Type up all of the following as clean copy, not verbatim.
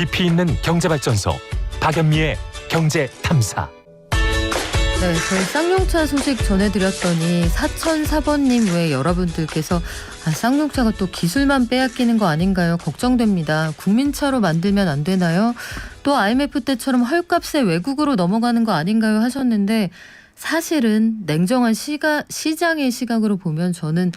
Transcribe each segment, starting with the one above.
깊이 있는 경제발전소 박연미의 경제탐사. 네, 저희 쌍용차 소식 전해드렸더니 4004번님 외에 여러분들께서 쌍용차가 또 기술만 빼앗기는 거 아닌가요? 걱정됩니다. 국민차로 만들면 안 되나요? 또 IMF 때처럼 헐값에 외국으로 넘어가는 거 아닌가요? 하셨는데 사실은 냉정한 시장의 시각으로 보면 저는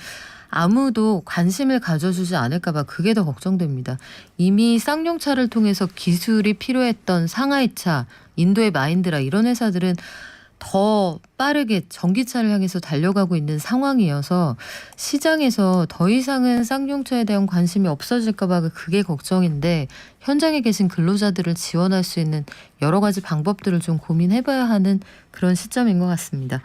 아무도 관심을 가져주지 않을까 봐 그게 더 걱정됩니다. 이미 쌍용차를 통해서 기술이 필요했던 상하이차, 인도의 마인드라 이런 회사들은 더 빠르게 전기차를 향해서 달려가고 있는 상황이어서 시장에서 더 이상은 쌍용차에 대한 관심이 없어질까 봐 그게 걱정인데 현장에 계신 근로자들을 지원할 수 있는 여러 가지 방법들을 좀 고민해봐야 하는 그런 시점인 것 같습니다.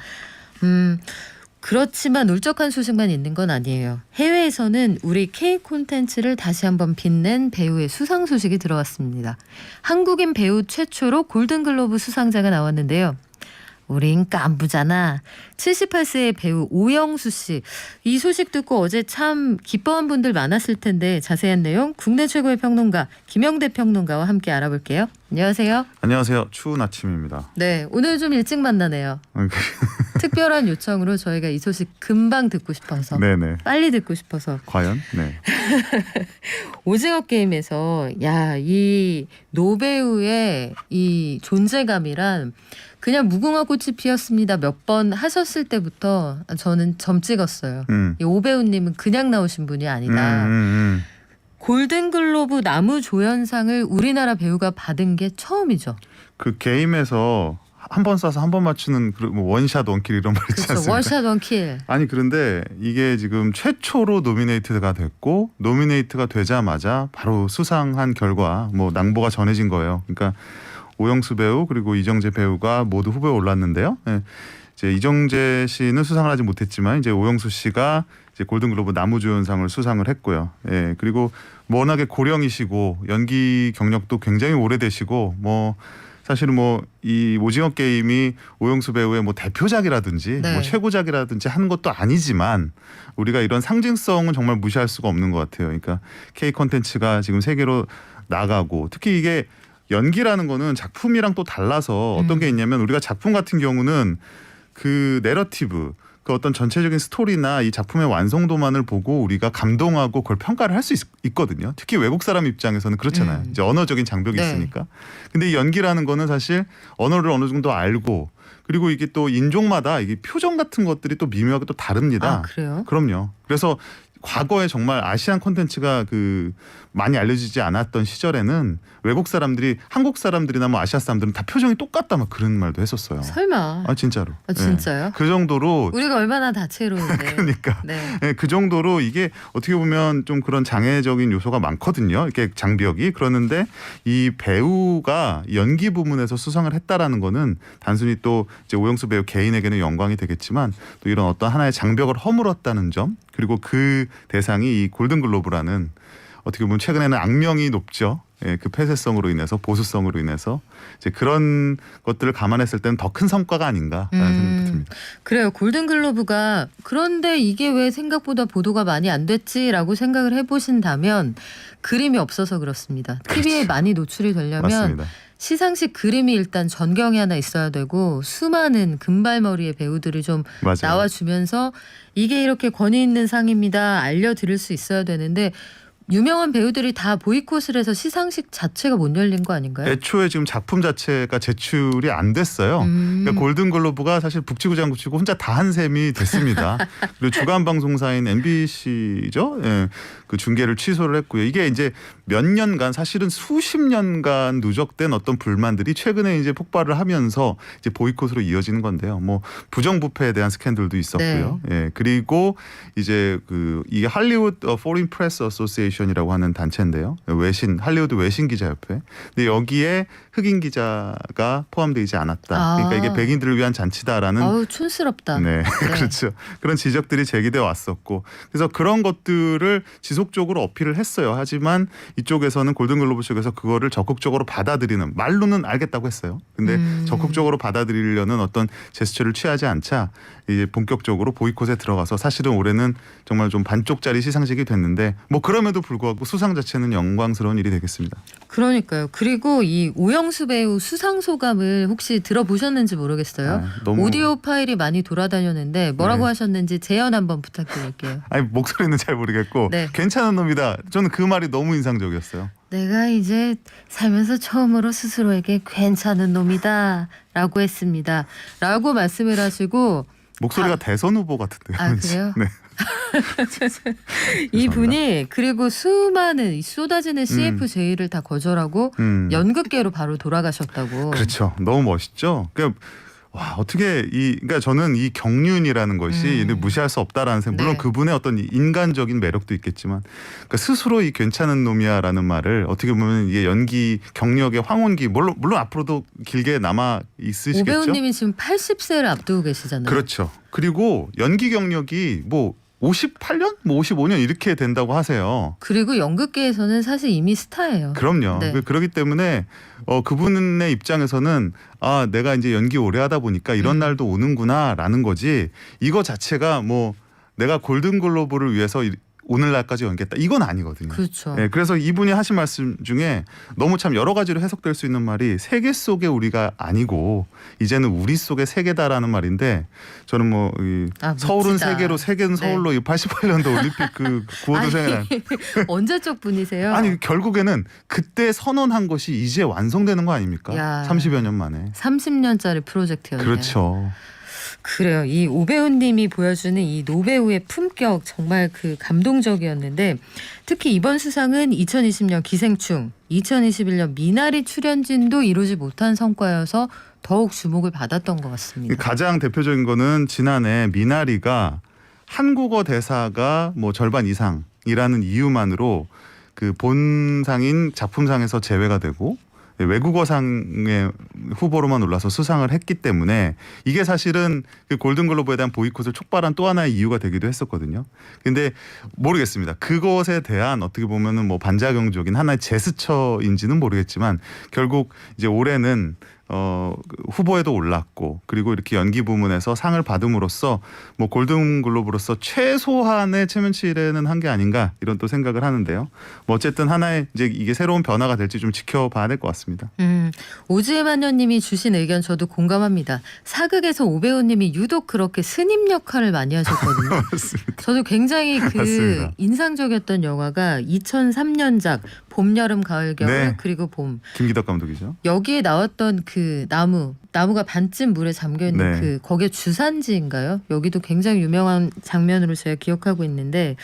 그렇지만 울적한 소식만 있는 건 아니에요. 해외에서는 우리 K 콘텐츠를 다시 한번 빛낸 배우의 수상 소식이 들어왔습니다. 한국인 배우 최초로 골든글로브 수상자가 나왔는데요. 우린 깐부잖아. 78세의 배우 오영수 씨. 이 소식 듣고 어제 참 기뻐한 분들 많았을 텐데 자세한 내용 국내 최고의 평론가 김영대 평론가와 함께 알아볼게요. 안녕하세요. 안녕하세요. 추운 아침입니다. 네, 오늘 좀 일찍 만나네요. 특별한 요청으로 저희가 이 소식 금방 듣고 싶어서 네네. 빨리 듣고 싶어서 과연? 네. 오징어 게임에서 이 노배우의 이 존재감이란 그냥 무궁화 꽃이 피었습니다 몇 번 하셨을 때부터 저는 점 찍었어요. 이 오배우님은 그냥 나오신 분이 아니다. 골든글로브 나무조연상을 우리나라 배우가 받은 게 처음이죠. 그 게임에서 한 번 쏴서 한 번 맞추는 뭐 원샷 원킬 이런 말 있지 그렇죠. 않습니까? 원샷 원킬. 아니 그런데 이게 지금 최초로 노미네이트가 됐고 노미네이트가 되자마자 바로 수상한 결과 뭐 낭보가 전해진 거예요. 그러니까 오영수 배우 그리고 이정재 배우가 모두 후보에 올랐는데요. 네. 이제 이정재 씨는 수상을 하지 못했지만 이제 오영수 씨가 이제 골든글로브 나무조연상을 수상을 했고요. 예. 그리고 워낙에 고령이시고 연기 경력도 굉장히 오래되시고 뭐 사실은 뭐 이 오징어 게임이 오영수 배우의 뭐 대표작이라든지 네. 뭐 최고작이라든지 하는 것도 아니지만 우리가 이런 상징성은 정말 무시할 수가 없는 것 같아요. 그러니까 K 콘텐츠가 지금 세계로 나가고 특히 이게 연기라는 거는 작품이랑 또 달라서 어떤 게 있냐면 우리가 작품 같은 경우는 그 내러티브 그 어떤 전체적인 스토리나 이 작품의 완성도만을 보고 우리가 감동하고 그걸 평가를 할 수 있거든요. 특히 외국 사람 입장에서는 그렇잖아요. 이제 언어적인 장벽이 네. 있으니까. 근데 이 연기라는 거는 사실 언어를 어느 정도 알고 그리고 이게 또 인종마다 이게 표정 같은 것들이 또 미묘하게 또 다릅니다. 아, 그래요? 그럼요. 그래서 과거에 정말 아시안 콘텐츠가 그 많이 알려지지 않았던 시절에는 외국 사람들이 한국 사람들이나 뭐 아시아 사람들은 다 표정이 똑같다 막 그런 말도 했었어요. 설마. 아 진짜로. 아, 진짜요? 네. 그 정도로 우리가 얼마나 다채로운데. 그러니까 네. 네, 그 정도로 이게 어떻게 보면 좀 그런 장애적인 요소가 많거든요. 이렇게 장벽이. 그러는데 이 배우가 연기 부문에서 수상을 했다라는 거는 단순히 또 이제 오영수 배우 개인에게는 영광이 되겠지만 또 이런 어떤 하나의 장벽을 허물었다는 점 그리고 그 대상이 이 골든글로브라는 어떻게 보면 최근에는 악명이 높죠. 예, 그 폐쇄성으로 인해서 보수성으로 인해서 이제 그런 것들을 감안했을 때는 더 큰 성과가 아닌가라는 생각이 듭니다. 그래요. 골든글로브가 그런데 이게 왜 생각보다 보도가 많이 안 됐지라고 생각을 해보신다면 그림이 없어서 그렇습니다. TV에 많이 노출이 되려면 맞습니다. 시상식 그림이 일단 전경이 하나 있어야 되고 수많은 금발머리의 배우들이 좀 맞아요. 나와주면서 이게 이렇게 권위 있는 상입니다. 알려드릴 수 있어야 되는데 유명한 배우들이 다 보이콧을 해서 시상식 자체가 못 열린 거 아닌가요? 애초에 지금 작품 자체가 제출이 안 됐어요. 그러니까 골든글로브가 사실 북치고장구치고 혼자 다 한 셈이 됐습니다. 그리고 주간 방송사인 MBC죠. 예, 그 중계를 취소를 했고요. 이게 이제 몇 년간 사실은 수십 년간 누적된 어떤 불만들이 최근에 이제 폭발을 하면서 이제 보이콧으로 이어지는 건데요. 뭐 부정부패에 대한 스캔들도 있었고요. 네. 예, 그리고 이제 그 이 할리우드 포린 프레스 어소시에이션이라고 하는 단체인데요. 할리우드 외신 기자협회. 근데 여기에 흑인 기자가 포함되지 않았다. 그러니까 이게 백인들을 위한 잔치다라는. 아우 촌스럽다. 네, 그렇죠. 그런 지적들이 제기돼 왔었고, 그래서 그런 것들을 지속적으로 어필을 했어요. 하지만 이쪽에서는 골든글로브 쪽에서 그거를 적극적으로 받아들이는, 말로는 알겠다고 했어요. 근데 적극적으로 받아들이려는 어떤 제스처를 취하지 않자 이제 본격적으로 보이콧에 들어가서 사실은 올해는 정말 좀 반쪽짜리 시상식이 됐는데 뭐 그럼에도 불구하고 수상 자체는 영광스러운 일이 되겠습니다. 그러니까요. 그리고 이 오영수 배우 수상 소감을 혹시 들어보셨는지 모르겠어요. 너무 오디오 파일이 많이 돌아다녔는데 뭐라고 네. 하셨는지 재연 한번 부탁드릴게요. 아니 목소리는 잘 모르겠고 네. 괜찮은 놈이다. 저는 그 말이 너무 인상적이었어요. 내가 이제 살면서 처음으로 스스로에게 괜찮은 놈이다 라고 했습니다. 라고 말씀을 하시고 목소리가 대선 후보 같은데요. 아, 왠지. 그래요? 네. 이분이 그리고 수많은 이 쏟아지는 CFJ를 다 거절하고 연극계로 바로 돌아가셨다고. 그렇죠. 너무 멋있죠. 그러니까 와 어떻게 그러니까 저는 이 경륜이라는 것이 무시할 수 없다라는 생각. 물론 네. 그분의 어떤 인간적인 매력도 있겠지만 그러니까 스스로 이 괜찮은 놈이야라는 말을 어떻게 보면 이게 연기 경력의 황혼기 물론 앞으로도 길게 남아 있으시겠죠. 오 배우님이 지금 80세를 앞두고 계시잖아요. 그렇죠. 그리고 연기 경력이 뭐 58년, 뭐 55년 이렇게 된다고 하세요. 그리고 연극계에서는 사실 이미 스타예요. 그럼요. 네. 그렇기 때문에 그분의 입장에서는 아 내가 이제 연기 오래 하다 보니까 이런 날도 오는구나라는 거지. 이거 자체가 뭐 내가 골든글로브를 위해서 오늘날까지 연기했다 이건 아니거든요. 그렇죠. 네, 그래서 이분이 하신 말씀 중에 너무 참 여러 가지로 해석될 수 있는 말이 세계 속의 우리가 아니고 이제는 우리 속의 세계다라는 말인데 저는 뭐 서울은 멋지다. 세계로 세계는 네. 서울로 이 88년도 올림픽 그 구호도 생각나요. 언제적 분이세요? 아니 결국에는 그때 선언한 것이 이제 완성되는 거 아닙니까? 야. 30여 년 만에. 30년짜리 프로젝트였네요. 그렇죠. 그래요. 이 오배우님이 보여주는 이 노배우의 품격 정말 그 감동적이었는데 특히 이번 수상은 2020년 기생충, 2021년 미나리 출연진도 이루지 못한 성과여서 더욱 주목을 받았던 것 같습니다. 가장 대표적인 거는 지난해 미나리가 한국어 대사가 뭐 절반 이상이라는 이유만으로 그 본상인 작품상에서 제외가 되고 외국어상의 후보로만 올라서 수상을 했기 때문에 이게 사실은 그 골든글로브에 대한 보이콧을 촉발한 또 하나의 이유가 되기도 했었거든요. 근데 모르겠습니다. 그것에 대한 어떻게 보면은 뭐 반작용적인 하나의 제스처인지는 모르겠지만 결국 이제 올해는 후보에도 올랐고 그리고 이렇게 연기 부문에서 상을 받음으로써 뭐 골든글로브로서 최소한의 체면치레는 한 게 아닌가 이런 또 생각을 하는데요. 뭐 어쨌든 하나의 이제 이게 새로운 변화가 될지 좀 지켜봐야 될 것 같습니다. 오즈의 마녀님이 주신 의견 저도 공감합니다. 사극에서 오 배우님이 유독 그렇게 스님 역할을 많이 하셨거든요. 맞습니다. 저도 굉장히 그 맞습니다. 인상적이었던 영화가 2003년작 봄, 여름, 가을, 겨울 네. 그리고 봄. 김기덕 감독이죠. 여기에 나왔던 그 나무가 반쯤 물에 잠겨 있는 네. 그 거기에 주산지인가요? 여기도 굉장히 유명한 장면으로 제가 기억하고 있는데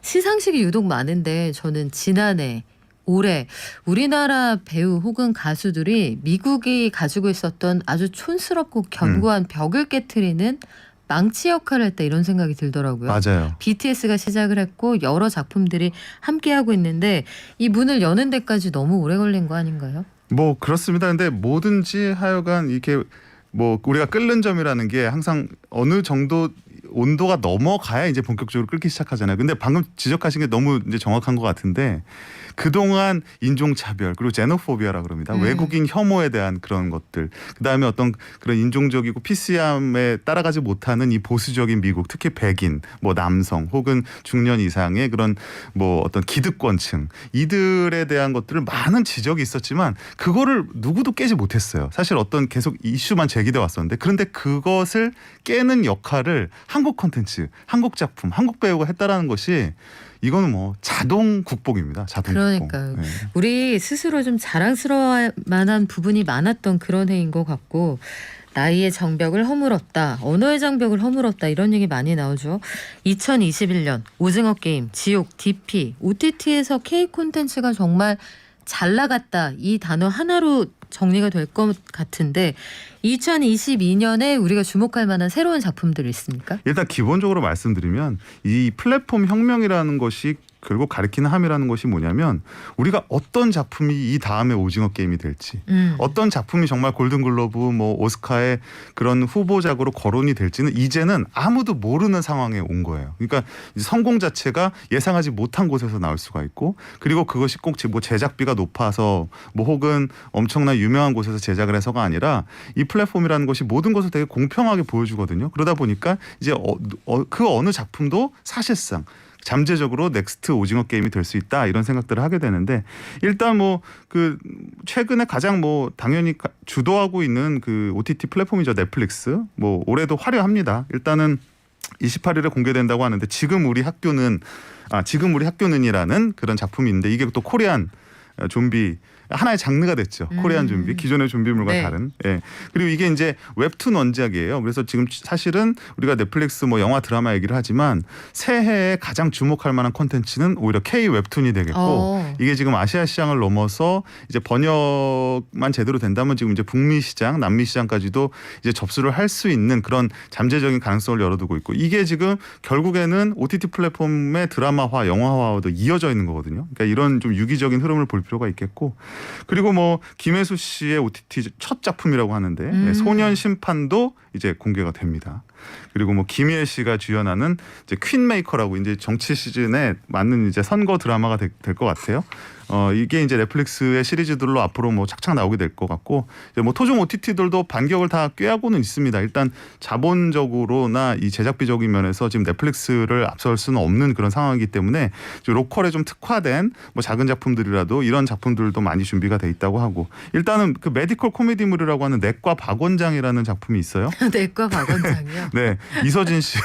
시상식이 유독 많은데 저는 지난해 올해 우리나라 배우 혹은 가수들이 미국이 가지고 있었던 아주 촌스럽고 견고한 벽을 깨트리는 망치 역할을 했다 이런 생각이 들더라고요. 맞아요. BTS가 시작을 했고 여러 작품들이 함께하고 있는데 이 문을 여는 데까지 너무 오래 걸린 거 아닌가요? 뭐 그렇습니다. 근데 뭐든지 하여간 이렇게 뭐 우리가 끓는 점이라는 게 항상 어느 정도 온도가 넘어가야 이제 본격적으로 끓기 시작하잖아요. 근데 방금 지적하신 게 너무 이제 정확한 것 같은데 그동안 인종차별 그리고 제노포비아라 그럽니다. 외국인 혐오에 대한 그런 것들 그다음에 어떤 그런 인종적이고 PC함에 따라가지 못하는 이 보수적인 미국 특히 백인 뭐 남성 혹은 중년 이상의 그런 뭐 어떤 기득권층 이들에 대한 것들을 많은 지적이 있었지만 그거를 누구도 깨지 못했어요. 사실 어떤 계속 이슈만 제기돼 왔었는데 그런데 그것을 깨는 역할을 한국 콘텐츠, 한국 작품, 한국 배우가 했다라는 것이 이거는 뭐 자동 국뽕입니다. 자동 그러니까요. 국뽕. 네. 우리 스스로 좀 자랑스러워할 만한 부분이 많았던 그런 해인 것 같고 나이의 장벽을 허물었다. 언어의 장벽을 허물었다. 이런 얘기 많이 나오죠. 2021년 오징어 게임, 지옥, DP, OTT에서 K 콘텐츠가 정말 잘 나갔다. 이 단어 하나로 정리가 될 것 같은데 2022년에 우리가 주목할 만한 새로운 작품들이 있습니까? 일단 기본적으로 말씀드리면 이 플랫폼 혁명이라는 것이 결국 가리키는 함이라는 것이 뭐냐면 우리가 어떤 작품이 이 다음에 오징어 게임이 될지 어떤 작품이 정말 골든글로브 뭐 오스카의 그런 후보작으로 거론이 될지는 이제는 아무도 모르는 상황에 온 거예요. 그러니까 이제 성공 자체가 예상하지 못한 곳에서 나올 수가 있고 그리고 그것이 꼭 뭐 제작비가 높아서 뭐 혹은 엄청난 유명한 곳에서 제작을 해서가 아니라 이 플랫폼이라는 것이 모든 것을 되게 공평하게 보여주거든요. 그러다 보니까 이제 그 어느 작품도 사실상 잠재적으로 넥스트 오징어 게임이 될 수 있다 이런 생각들을 하게 되는데 일단 뭐 그 최근에 가장 뭐 당연히 주도하고 있는 그 OTT 플랫폼이죠. 넷플릭스. 뭐 올해도 화려합니다. 일단은 28일에 공개된다고 하는데 지금 우리 학교는이라는 그런 작품인데 이게 또 코리안 좀비 하나의 장르가 됐죠. 코리안 좀비. 기존의 좀비물과 네. 다른. 예. 그리고 이게 이제 웹툰 원작이에요. 그래서 지금 사실은 우리가 넷플릭스 뭐 영화 드라마 얘기를 하지만 새해에 가장 주목할 만한 콘텐츠는 오히려 K 웹툰이 되겠고 이게 지금 아시아 시장을 넘어서 이제 번역만 제대로 된다면 지금 이제 북미 시장, 남미 시장까지도 이제 접수를 할 수 있는 그런 잠재적인 가능성을 열어두고 있고 이게 지금 결국에는 OTT 플랫폼의 드라마화, 영화화와도 이어져 있는 거거든요. 그러니까 이런 좀 유기적인 흐름을 볼 필요가 있겠고 그리고 뭐 김혜수 씨의 OTT 첫 작품이라고 하는데 소년 심판도 이제 공개가 됩니다. 그리고 뭐 김희애 씨가 주연하는 이제 퀸메이커라고 이제 정치 시즌에 맞는 이제 선거 드라마가 될 것 같아요. 이게 이제 넷플릭스의 시리즈들로 앞으로 뭐 착착 나오게 될 것 같고 이제 뭐 토종 OTT들도 반격을 다 꾀하고는 있습니다. 일단 자본적으로나 이 제작비적인 면에서 지금 넷플릭스를 앞설 수는 없는 그런 상황이기 때문에 로컬에 좀 특화된 뭐 작은 작품들이라도 이런 작품들도 많이 준비가 돼 있다고 하고 일단은 그 메디컬 코미디물이라고 하는 내과 박원장이라는 작품이 있어요. 내과 박원장이요. 네, 이서진 씨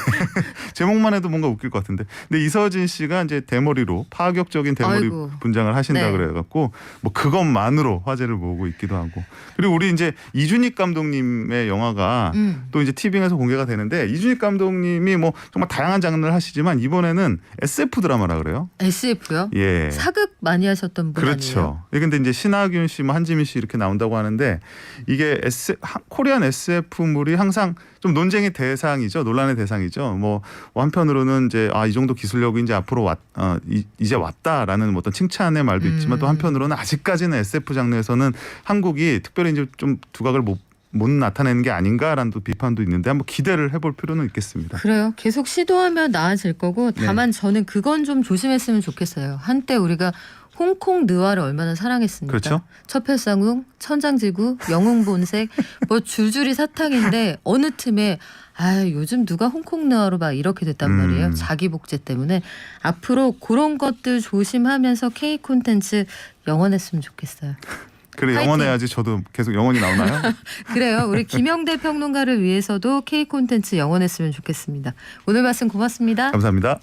제목만 해도 뭔가 웃길 것 같은데, 근데 이서진 씨가 이제 대머리로 파격적인 대머리 아이고. 분장을 하신다 네. 그래갖고 뭐 그것만으로 화제를 모으고 있기도 하고, 그리고 우리 이제 이준익 감독님의 영화가 또 이제 티빙에서 공개가 되는데 이준익 감독님이 뭐 정말 다양한 장르를 하시지만 이번에는 SF 드라마라 그래요. SF요? 예. 사극 많이 하셨던 분 아니에요? 그렇죠. 예, 근데 이제 신하균 씨, 뭐 한지민 씨 이렇게 나온다고 하는데 이게 코리안 SF물이 항상 좀 논쟁의 대상이죠, 논란의 대상이죠. 뭐 한편으로는 이제 이 정도 기술력이 이제 앞으로 이제 왔다라는 어떤 칭찬의 말도 있지만 또 한편으로는 아직까지는 SF 장르에서는 한국이 특별히 이제 좀 두각을 못 나타내는 게 아닌가라는 또 비판도 있는데 한번 기대를 해볼 필요는 있겠습니다. 그래요. 계속 시도하면 나아질 거고 다만 네. 저는 그건 좀 조심했으면 좋겠어요. 한때 우리가 홍콩 느와를 얼마나 사랑했습니까? 그렇죠. 첩혈상궁, 천장지구, 영웅본색 뭐 줄줄이 사탕인데 어느 틈에 요즘 누가 홍콩 느와로 막 이렇게 됐단 말이에요. 자기 복제 때문에. 앞으로 그런 것들 조심하면서 K 콘텐츠 영원했으면 좋겠어요. 그래, 파이팅. 영원해야지. 저도 계속 영원히 나오나요? 그래요. 우리 김영대 평론가를 위해서도 K 콘텐츠 영원했으면 좋겠습니다. 오늘 말씀 고맙습니다. 감사합니다.